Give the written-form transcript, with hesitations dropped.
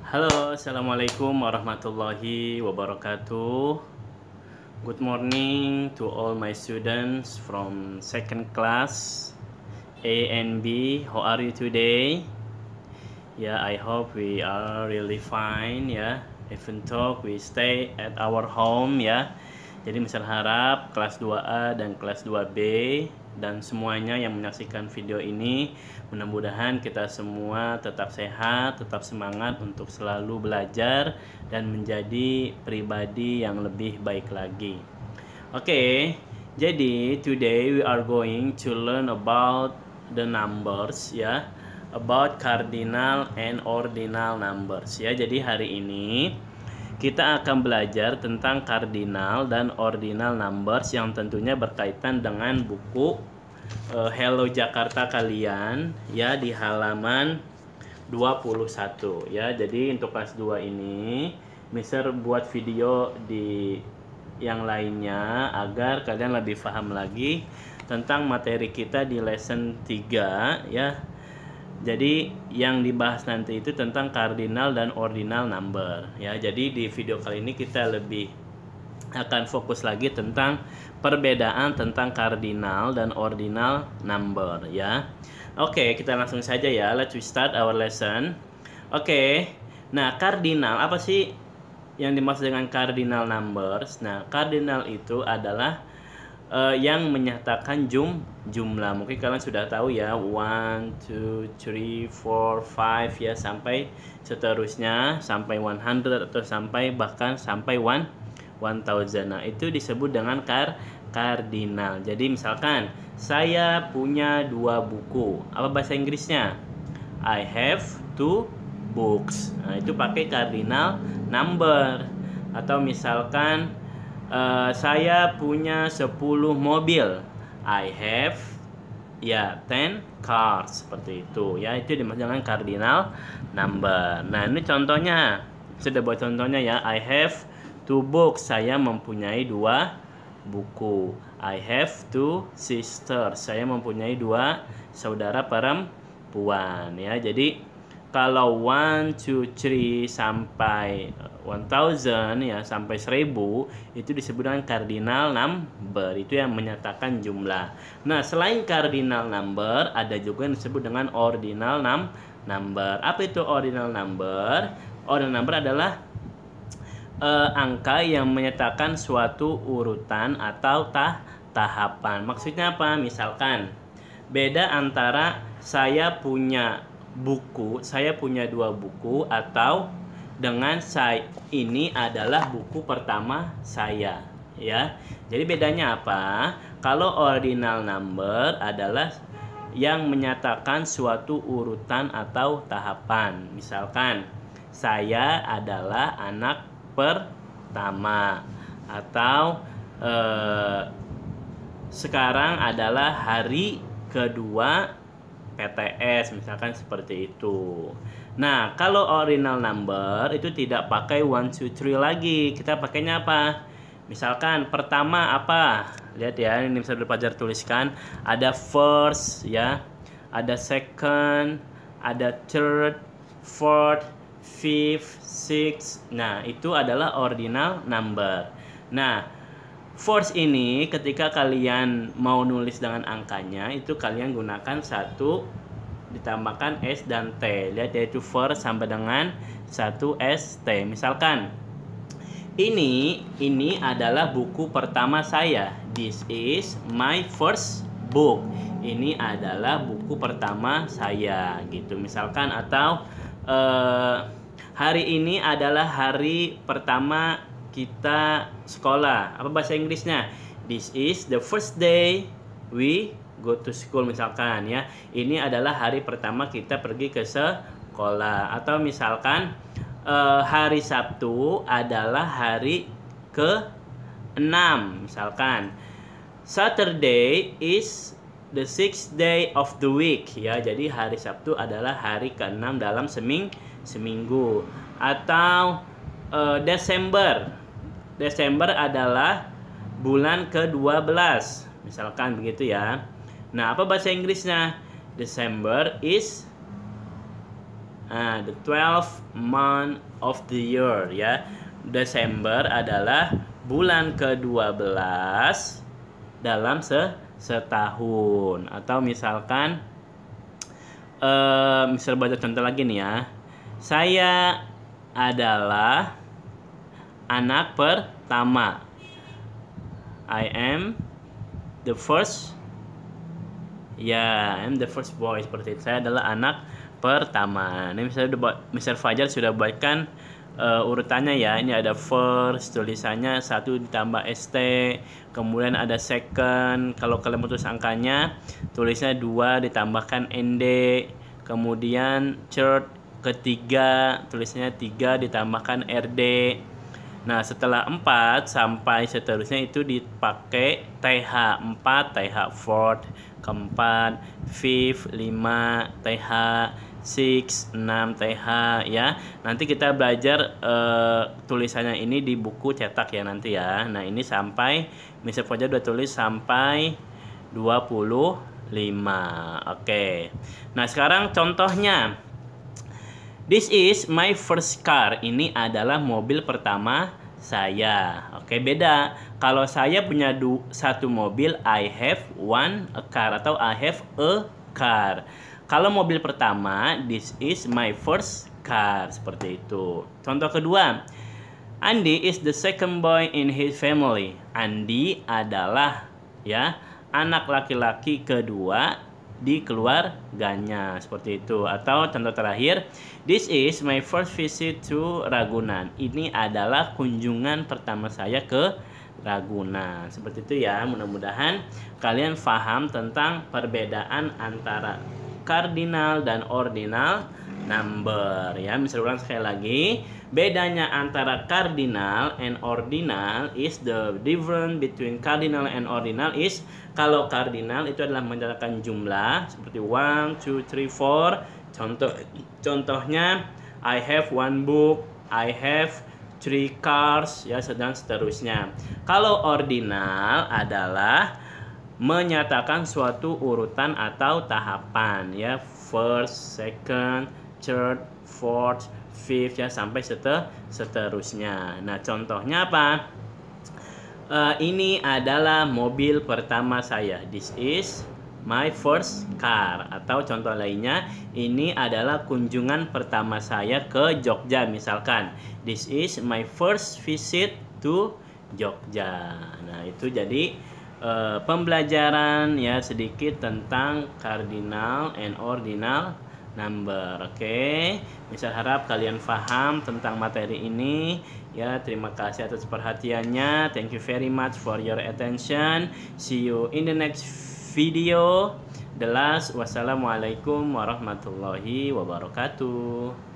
Halo, Assalamualaikum warahmatullahi wabarakatuh. Good morning to all my students from second class A and B. How are you today? Yeah, I hope we are really fine ya. Even though we stay at our home ya. Jadi misal harap kelas 2A dan kelas 2B dan semuanya yang menyaksikan video ini, mudah-mudahan kita semua tetap sehat, tetap semangat untuk selalu belajar dan menjadi pribadi yang lebih baik lagi. Oke, jadi today we are going to learn about the numbers ya, about cardinal and ordinal numbers ya. Jadi hari ini kita akan belajar tentang cardinal dan ordinal numbers yang tentunya berkaitan dengan buku Hello Jakarta kalian ya, di halaman 21 ya. Jadi untuk kelas 2 ini Mister buat video di yang lainnya agar kalian lebih paham lagi tentang materi kita di lesson 3 ya. Jadi yang dibahas nanti itu tentang cardinal dan ordinal number ya. Jadi di video kali ini kita lebih akan fokus lagi tentang perbedaan tentang cardinal dan ordinal number ya. Oke, kita langsung saja ya. Let's start our lesson. Oke. Nah, cardinal apa sih yang dimaksud dengan cardinal numbers? Nah, cardinal itu adalah yang menyatakan jumlah. Mungkin kalian sudah tahu ya, 1, 2, 3, 4, 5 ya, sampai seterusnya, sampai 100 atau sampai bahkan sampai 1000. Nah, itu disebut dengan cardinal. Jadi misalkan saya punya 2 buku. Apa bahasa Inggrisnya? I have 2 books. Nah, itu pakai cardinal number. Atau misalkan saya punya 10 mobil. I have 10 cars, seperti itu ya. Itu dimaksud dengan cardinal number. Nah, ini contohnya. Sudah buat contohnya ya. I have 2 books. Saya mempunyai 2 buku. I have 2 sisters. Saya mempunyai 2 saudara perempuan ya. Jadi kalau 1, 2, 3 sampai 1000 ya, sampai 1000 itu disebut dengan cardinal number. Itu yang menyatakan jumlah. Nah, selain cardinal number ada juga yang disebut dengan ordinal number. Apa itu ordinal number? Ordinal number adalah angka yang menyatakan suatu urutan atau tahapan. Maksudnya apa? Misalkan beda antara saya punya buku, saya punya 2 buku, atau dengan saya ini adalah buku pertama saya ya. Jadi bedanya apa? Kalau ordinal number adalah yang menyatakan suatu urutan atau tahapan. Misalkan saya adalah anak pertama, atau sekarang adalah hari kedua PTS, misalkan seperti itu. Nah, kalau ordinal number itu tidak pakai 1, 2, 3 lagi. Kita pakainya apa? Misalkan pertama apa? Lihat ya, ini bisa belajar tuliskan. Ada first ya, ada second, ada third, fourth, fifth, sixth. Nah, itu adalah ordinal number. Nah, first ini ketika kalian mau nulis dengan angkanya, itu kalian gunakan 1 ditambahkan S dan T. Lihat, yaitu first sampai dengan 1 ST. Misalkan ini adalah buku pertama saya. This is my first book. Ini adalah buku pertama saya gitu. Misalkan, atau hari ini adalah hari pertama kita sekolah. Apa bahasa Inggrisnya? This is the first day we go to school, misalkan ya. Ini adalah hari pertama kita pergi ke sekolah. Atau misalkan hari Sabtu adalah hari ke-6, misalkan. Saturday is the 6th day of the week ya. Jadi hari Sabtu adalah hari ke-6 dalam seminggu. Atau Desember adalah bulan ke-12, misalkan begitu ya. Nah, apa bahasa Inggrisnya? December is The 12th month of the year, ya. Desember adalah bulan ke-12 dalam setahun. Atau misalkan misal baca contoh lagi nih ya. Saya adalah anak pertama. I am the first. Ya, I'm the first boy, seperti itu. Saya adalah anak pertama. Ini misalnya Mr. Fajar sudah buatkan urutannya ya. Ini ada first, tulisannya 1 ditambah ST, kemudian ada second, kalau kalian putus angkanya tulisnya 2 ditambahkan ND, kemudian third, ketiga, tulisnya 3 ditambahkan RD. Nah, setelah 4 sampai seterusnya itu dipakai TH 4, TH fourth, keempat, fifth, 5, TH 6, 6 TH ya. Nanti kita belajar tulisannya ini di buku cetak ya nanti ya. Nah, ini sampai Mr. Fajar udah tulis sampai 25. Oke. Nah, sekarang contohnya. This is my first car. Ini adalah mobil pertama saya. Oke, beda. Kalau saya punya satu mobil, I have a car atau I have a car. Kalau mobil pertama, this is my first car. Seperti itu. Contoh kedua. Andy is the second boy in his family. Andy adalah ya anak laki-laki kedua di keluarganya, seperti itu. Atau contoh terakhir, this is my first visit to Ragunan. Ini adalah kunjungan pertama saya ke Ragunan. Seperti itu ya. Mudah-mudahan kalian paham tentang perbedaan antara cardinal dan ordinal number ya. Misal ulang sekali lagi, bedanya antara cardinal and ordinal is the difference between cardinal and ordinal is, kalau cardinal itu adalah mencatatkan jumlah seperti 1, 2, 3, 4. Contohnya I have one book, I have 3 cars ya, dan seterusnya. Kalau ordinal adalah menyatakan suatu urutan atau tahapan ya, first, second, third, fourth, fifth ya, sampai seterusnya. Nah, contohnya apa? Ini adalah mobil pertama saya. This is my first car. Atau contoh lainnya, ini adalah kunjungan pertama saya ke Jogja misalkan. This is my first visit to Jogja. Nah, itu jadi pembelajaran ya sedikit tentang cardinal and ordinal number. Oke. Misal harap kalian paham tentang materi ini ya. Terima kasih atas perhatiannya. Thank you very much for your attention. See you in the next video. The last. Wassalamualaikum warahmatullahi wabarakatuh.